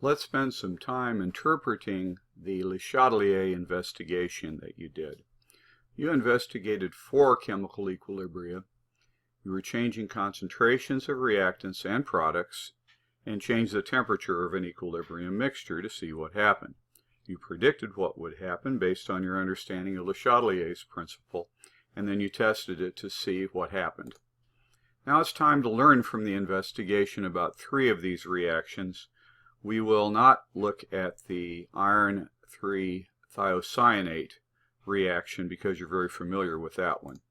Let's spend some time interpreting the LeChatelier investigation that you did. You investigated 4 chemical equilibria. You were changing concentrations of reactants and products and changed the temperature of an equilibrium mixture to see what happened. You predicted what would happen based on your understanding of LeChatelier's principle, and then you tested it to see what happened. Now it's time to learn from the investigation about 3 of these reactions. We will not look at the iron 3 thiocyanate reaction because you're very familiar with that one.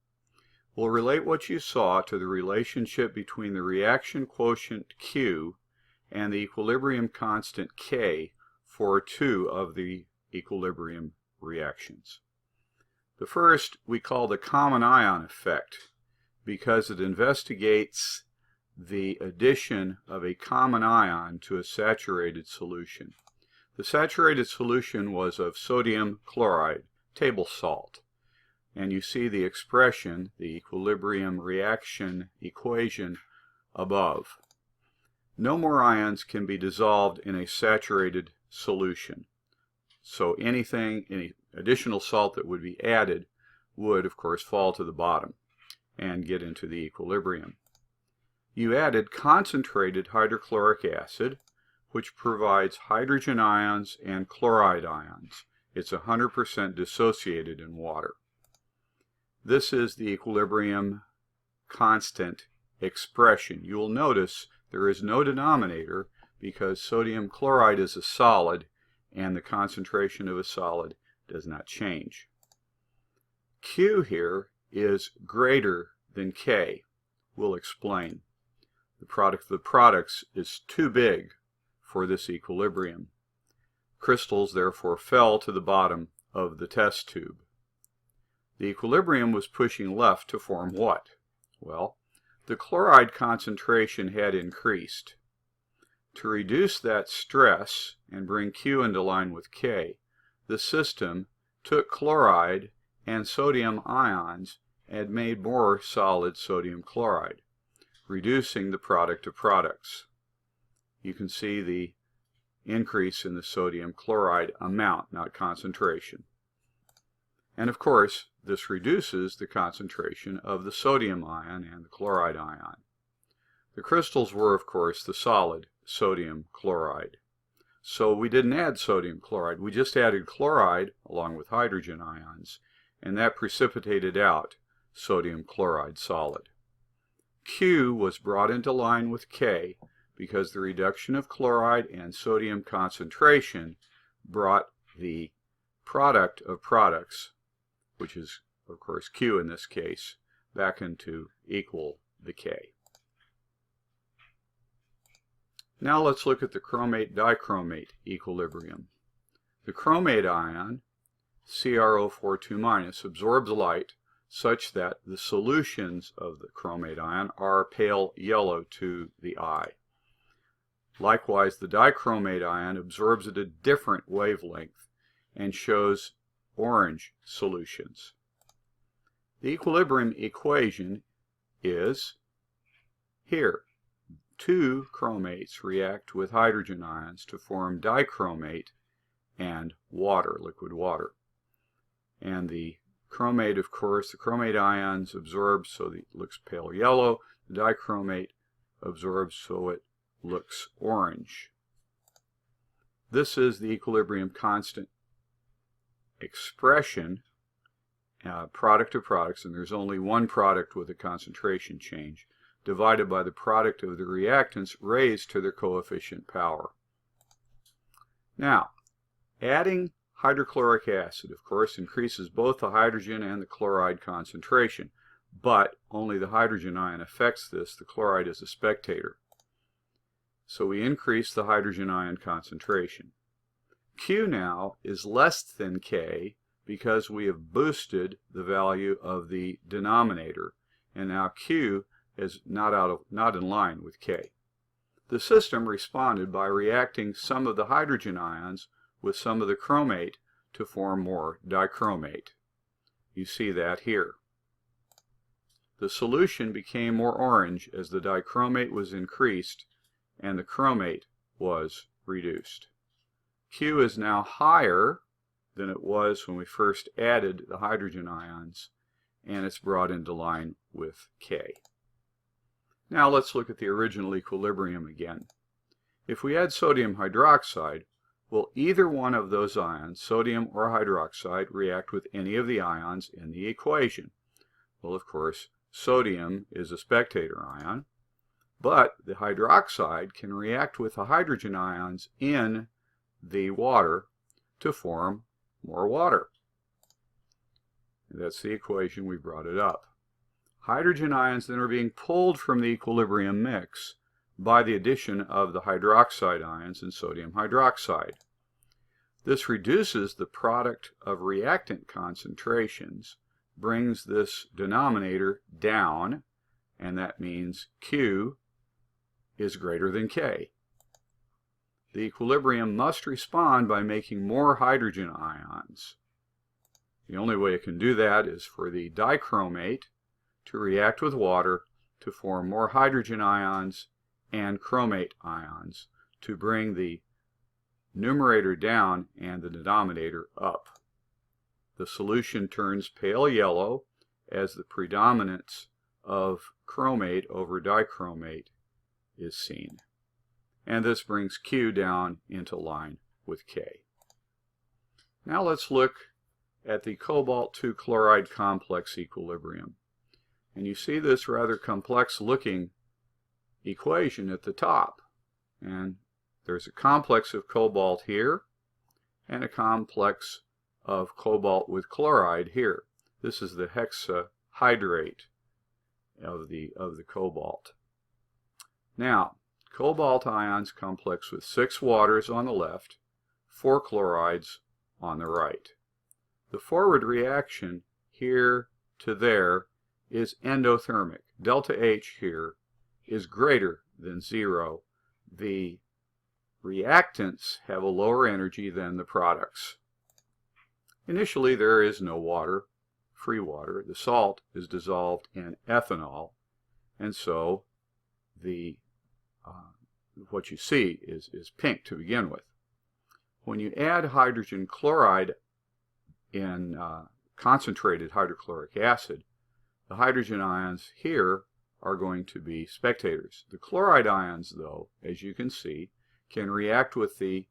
We'll relate what you saw to the relationship between the reaction quotient Q and the equilibrium constant K for 2 of the equilibrium reactions. The first we call the common ion effect because it investigates the addition of a common ion to a saturated solution. The saturated solution was of sodium chloride, table salt, and you see the expression, the equilibrium reaction equation above. No more ions can be dissolved in a saturated solution, so any additional salt that would be added would of course fall to the bottom and get into the equilibrium. You added concentrated hydrochloric acid, which provides hydrogen ions and chloride ions. It's 100% dissociated in water. This is the equilibrium constant expression. You will notice there is no denominator because sodium chloride is a solid and the concentration of a solid does not change. Q here is greater than K. We'll explain. The product of the products is too big for this equilibrium. Crystals therefore fell to the bottom of the test tube. The equilibrium was pushing left to form what? Well, the chloride concentration had increased. To reduce that stress and bring Q into line with K, the system took chloride and sodium ions and made more solid sodium chloride, reducing the product of products. You can see the increase in the sodium chloride amount, not concentration. And of course, this reduces the concentration of the sodium ion and the chloride ion. The crystals were, of course, the solid sodium chloride. So we didn't add sodium chloride, we just added chloride along with hydrogen ions, and that precipitated out sodium chloride solid. Q was brought into line with K because the reduction of chloride and sodium concentration brought the product of products, which is of course Q in this case, back into equal the K. Now let's look at the chromate-dichromate equilibrium. The chromate ion, CrO42-, absorbs light such that the solutions of the chromate ion are pale yellow to the eye. Likewise, the dichromate ion absorbs at a different wavelength and shows orange solutions. The equilibrium equation is here. 2 chromates react with hydrogen ions to form dichromate and water, liquid water. And the chromate, of course, the chromate ions absorb so it looks pale yellow. The dichromate absorbs so it looks orange. This is the equilibrium constant expression, product of products, and there's only one product with a concentration change, divided by the product of the reactants raised to their coefficient power. Now, adding hydrochloric acid, of course, increases both the hydrogen and the chloride concentration, but only the hydrogen ion affects this. The chloride is a spectator. So we increase the hydrogen ion concentration. Q now is less than K because we have boosted the value of the denominator, and now Q is not in line with K. The system responded by reacting some of the hydrogen ions with some of the chromate to form more dichromate. You see that here. The solution became more orange as the dichromate was increased and the chromate was reduced. Q is now higher than it was when we first added the hydrogen ions, and it's brought into line with K. Now let's look at the original equilibrium again. If we add sodium hydroxide, will either one of those ions, sodium or hydroxide, react with any of the ions in the equation? Well, of course, sodium is a spectator ion, but the hydroxide can react with the hydrogen ions in the water to form more water. That's the equation we brought it up. Hydrogen ions then are being pulled from the equilibrium mix by the addition of the hydroxide ions and sodium hydroxide. This reduces the product of reactant concentrations, brings this denominator down, and that means Q is greater than K. The equilibrium must respond by making more hydrogen ions. The only way it can do that is for the dichromate to react with water to form more hydrogen ions and chromate ions to bring the numerator down and the denominator up. The solution turns pale yellow as the predominance of chromate over dichromate is seen. And this brings Q down into line with K. Now let's look at the cobalt-2 chloride complex equilibrium. And you see this rather complex looking equation at the top. And there's a complex of cobalt here and a complex of cobalt with chloride here. This is the hexahydrate of the cobalt. Now, cobalt ions complex with 6 waters on the left, 4 chlorides on the right. The forward reaction here to there is endothermic. Delta H here is greater than 0. The reactants have a lower energy than the products. Initially there is no water, free water. The salt is dissolved in ethanol, and so the what you see is pink to begin with. When you add hydrogen chloride in concentrated hydrochloric acid, the hydrogen ions here are going to be spectators. The chloride ions, though, as you can see, can react with the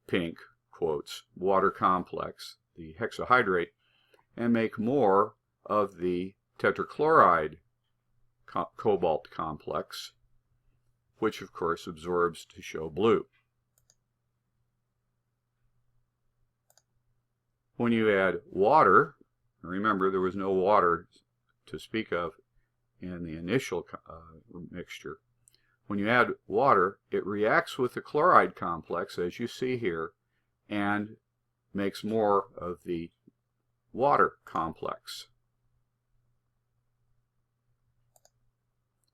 pink, quotes, water complex, the hexahydrate, and make more of the tetrachloride cobalt complex, which of course absorbs to show blue. When you add water, remember there was no water to speak of in the initial mixture. When you add water, it reacts with the chloride complex, as you see here, and makes more of the water complex.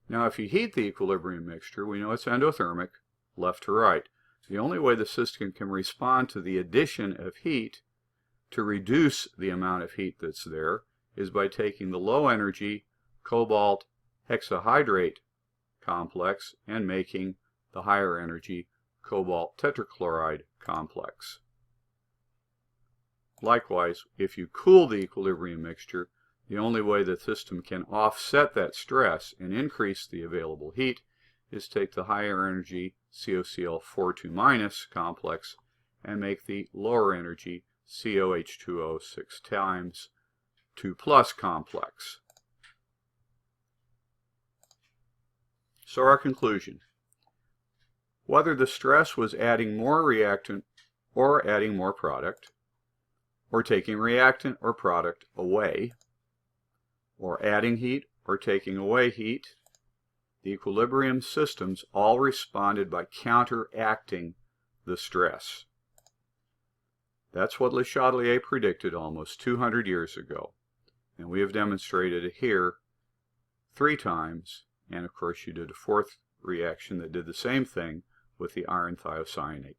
Now, if you heat the equilibrium mixture, we know it's endothermic, left to right. The only way the system can respond to the addition of heat to reduce the amount of heat that's there is by taking the low energy cobalt hexahydrate complex and making the higher energy cobalt tetrachloride complex. Likewise, if you cool the equilibrium mixture, the only way the system can offset that stress and increase the available heat is take the higher energy COCl42- complex and make the lower energy COH2O 6 times 2+ complex. So our conclusion: whether the stress was adding more reactant or adding more product, or taking reactant or product away, or adding heat or taking away heat, the equilibrium systems all responded by counteracting the stress. That's what LeChatelier predicted almost 200 years ago, and we have demonstrated it here 3 times, and of course you did a 4th reaction that did the same thing with the iron thiocyanate.